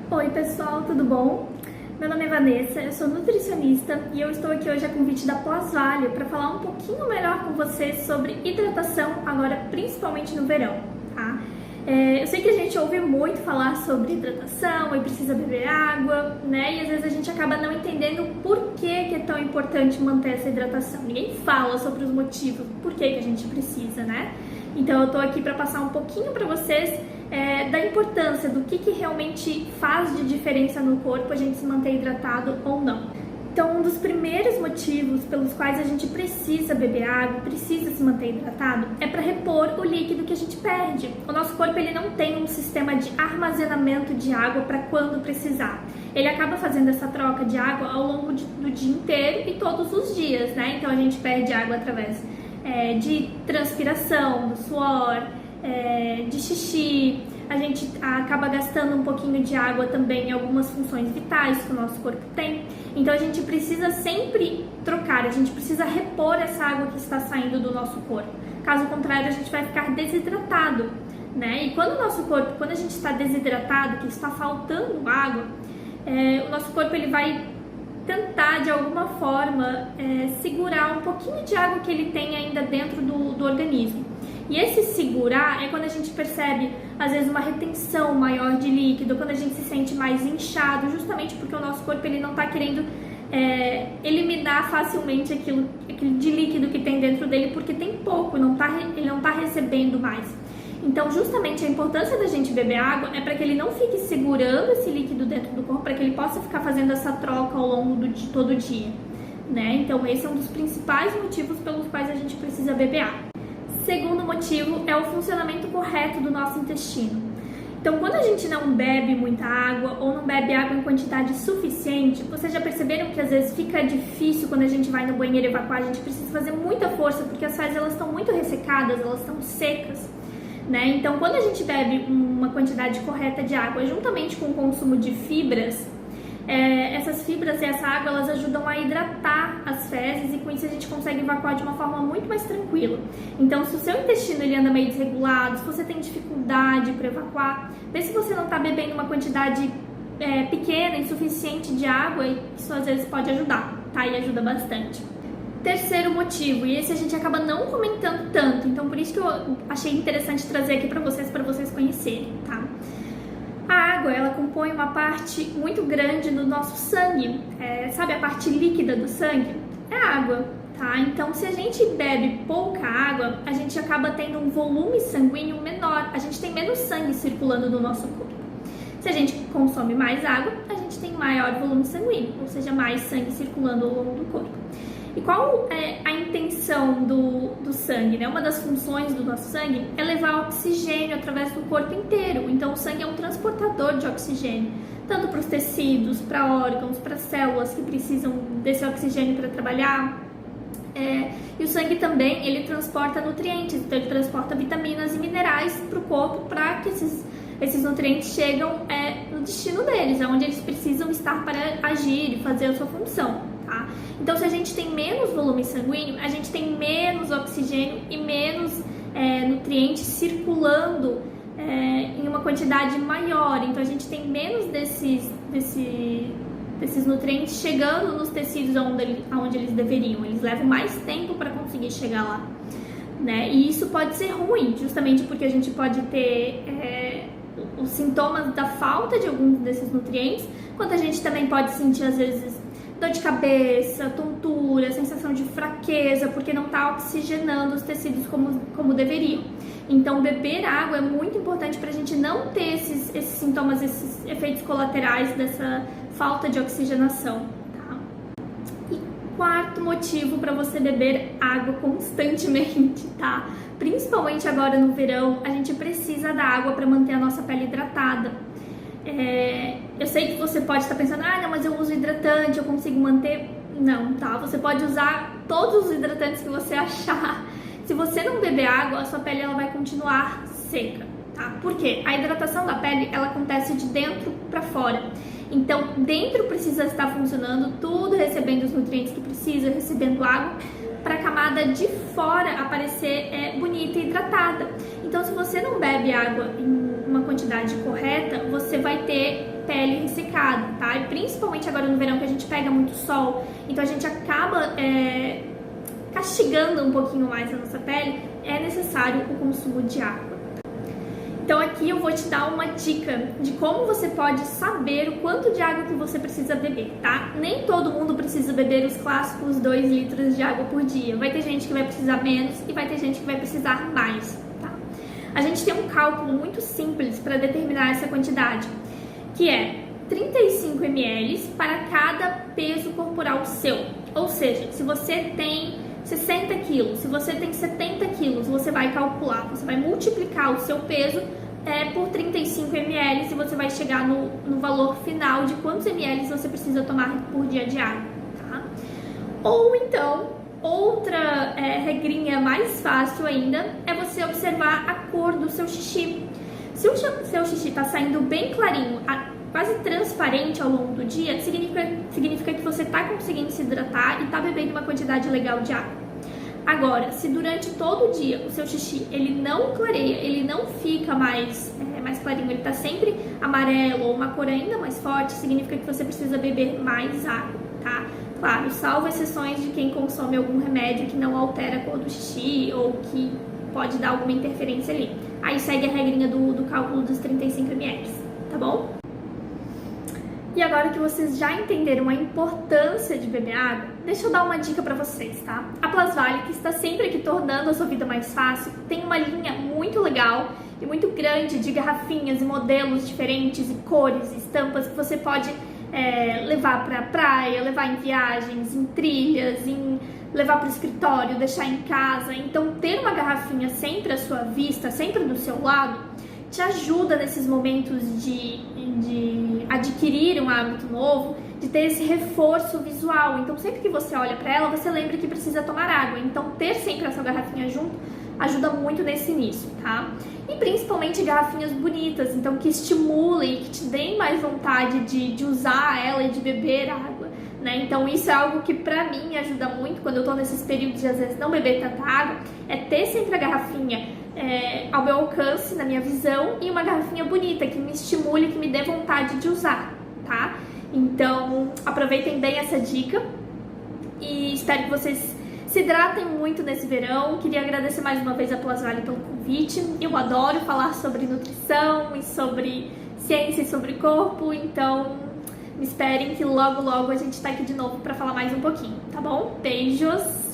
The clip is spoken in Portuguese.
Oi pessoal, tudo bom? Meu nome é Vanessa, eu sou nutricionista e eu estou aqui hoje a convite da Pós-Valio para falar um pouquinho melhor com vocês sobre hidratação, agora principalmente no verão, tá? Eu sei que a gente ouve muito falar sobre hidratação e precisa beber água, né? E às vezes a gente acaba não entendendo por que é tão importante manter essa hidratação. Ninguém fala sobre os motivos, por que a gente precisa, né? Então eu tô aqui para passar um pouquinho para vocês da importância do que realmente faz de diferença no corpo a gente se manter hidratado ou não. Então, um dos primeiros motivos pelos quais a gente precisa beber água, precisa se manter hidratado, é para repor o líquido que a gente perde. O nosso corpo ele não tem um sistema de armazenamento de água para quando precisar. Ele acaba fazendo essa troca de água ao longo do dia inteiro e todos os dias, né? Então, a gente perde água através de transpiração, do suor, de xixi. A gente acaba gastando um pouquinho de água também em algumas funções vitais que o nosso corpo tem. Então a gente precisa sempre trocar, a gente precisa repor essa água que está saindo do nosso corpo. Caso contrário, a gente vai ficar desidratado, né? E quando a gente está desidratado, que está faltando água, o nosso corpo ele vai tentar de alguma forma segurar um pouquinho de água que ele tem ainda dentro do organismo. E esse segurar é quando a gente percebe, às vezes, uma retenção maior de líquido, quando a gente se sente mais inchado, justamente porque o nosso corpo ele não está querendo eliminar facilmente aquilo de líquido que tem dentro dele, porque tem pouco, ele não está recebendo mais. Então, justamente a importância da gente beber água é para que ele não fique segurando esse líquido dentro do corpo, para que ele possa ficar fazendo essa troca ao longo de todo o dia, né? Então, esse é um dos principais motivos pelos quais a gente precisa beber água. Segundo motivo é o funcionamento correto do nosso intestino. Então, quando a gente não bebe muita água ou não bebe água em quantidade suficiente, vocês já perceberam que às vezes fica difícil quando a gente vai no banheiro evacuar, a gente precisa fazer muita força porque as fezes elas estão muito ressecadas, elas estão secas, né? Então, quando a gente bebe uma quantidade correta de água, juntamente com o consumo de fibras, essas fibras e essa água elas ajudam a hidratar as fezes e com isso a gente consegue evacuar de uma forma muito mais tranquila. Então, se o seu intestino ele anda meio desregulado, se você tem dificuldade para evacuar, vê se você não está bebendo uma quantidade pequena, insuficiente de água, e isso às vezes pode ajudar, tá? E ajuda bastante. Terceiro motivo, e esse a gente acaba não comentando tanto, então por isso que eu achei interessante trazer aqui para vocês conhecerem, tá? A água, ela compõe uma parte muito grande do nosso sangue, sabe a parte líquida do sangue? É água, tá? Então, se a gente bebe pouca água, a gente acaba tendo um volume sanguíneo menor, a gente tem menos sangue circulando no nosso corpo. Se a gente consome mais água, a gente tem maior volume sanguíneo, ou seja, mais sangue circulando ao longo do corpo. E qual é a intenção do sangue, né? Uma das funções do nosso sangue é levar oxigênio através do corpo inteiro. Então, o sangue é um transportador de oxigênio, tanto para os tecidos, para órgãos, para células que precisam desse oxigênio para trabalhar. E o sangue também, ele transporta nutrientes, então ele transporta vitaminas e minerais para o corpo para que esses nutrientes chegam no destino deles, onde eles precisam estar para agir e fazer a sua função. Tá? Então, se a gente tem menos volume sanguíneo, a gente tem menos oxigênio e menos nutrientes circulando em uma quantidade maior. Então, a gente tem menos desses nutrientes chegando nos tecidos onde eles deveriam. Eles levam mais tempo para conseguir chegar lá, né? E isso pode ser ruim, justamente porque a gente pode ter os sintomas da falta de alguns desses nutrientes, quanto a gente também pode sentir, às vezes, dor de cabeça, tontura, sensação de fraqueza, porque não está oxigenando os tecidos como deveriam. Então, beber água é muito importante para a gente não ter esses sintomas, esses efeitos colaterais dessa falta de oxigenação. Tá? E quarto motivo para você beber água constantemente, tá? Principalmente agora no verão, a gente precisa da água para manter a nossa pele hidratada. Eu sei que você pode estar pensando, não, mas eu uso hidratante, eu consigo manter. Não, tá? Você pode usar todos os hidratantes que você achar. Se você não beber água, a sua pele ela vai continuar seca, tá? Por quê? A hidratação da pele, ela acontece de dentro para fora. Então, dentro precisa estar funcionando, tudo recebendo os nutrientes que precisa, recebendo água, para a camada de fora aparecer bonita e hidratada. Então, se você não bebe água em uma quantidade correta, você vai ter pele ressecada, tá? E principalmente agora no verão que a gente pega muito sol, então a gente acaba castigando um pouquinho mais a nossa pele, é necessário o consumo de água. Então aqui eu vou te dar uma dica de como você pode saber o quanto de água que você precisa beber, tá? Nem todo mundo precisa beber os clássicos 2 litros de água por dia. Vai ter gente que vai precisar menos e vai ter gente que vai precisar mais, tá? A gente tem um cálculo muito simples para determinar essa quantidade, que é 35 ml para cada peso corporal seu. Ou seja, se você tem 60 quilos, se você tem 70 quilos, você vai calcular, você vai multiplicar o seu peso por 35 ml e você vai chegar no valor final de quantos ml você precisa tomar por dia de água, tá? Ou então, outra regrinha mais fácil ainda é você observar a cor do seu xixi. Se o seu xixi está saindo bem clarinho, quase transparente ao longo do dia, significa que você está conseguindo se hidratar e está bebendo uma quantidade legal de água. Agora, se durante todo o dia o seu xixi ele não clareia, ele não fica mais clarinho, ele está sempre amarelo ou uma cor ainda mais forte, significa que você precisa beber mais água, tá? Claro, salvo exceções de quem consome algum remédio que não altera a cor do xixi ou que pode dar alguma interferência ali. Aí segue a regrinha do cálculo dos 35 ml, tá bom? E agora que vocês já entenderam a importância de beber água, deixa eu dar uma dica para vocês, tá? A Plasvale, que está sempre aqui tornando a sua vida mais fácil, tem uma linha muito legal e muito grande de garrafinhas e modelos diferentes e cores e estampas que você pode levar para a praia, levar em viagens, em trilhas, levar para o escritório, deixar em casa. Então, ter uma garrafinha sempre à sua vista, sempre do seu lado, te ajuda nesses momentos de adquirir um hábito novo, de ter esse reforço visual. Então, sempre que você olha para ela, você lembra que precisa tomar água. Então, ter sempre essa garrafinha junto ajuda muito nesse início, tá? E principalmente garrafinhas bonitas, então que estimulem, que te deem mais vontade de usar ela e de beber água, né? Então, isso é algo que pra mim ajuda muito quando eu tô nesses períodos de às vezes não beber tanta água, é ter sempre a garrafinha ao meu alcance, na minha visão, e uma garrafinha bonita, que me estimule, que me dê vontade de usar, tá? Então, aproveitem bem essa dica e espero que vocês se hidratem muito nesse verão. Queria agradecer mais uma vez a Plasvale pelo convite. Eu adoro falar sobre nutrição e sobre ciência e sobre corpo, então me esperem que logo a gente tá aqui de novo para falar mais um pouquinho, tá bom? Beijos!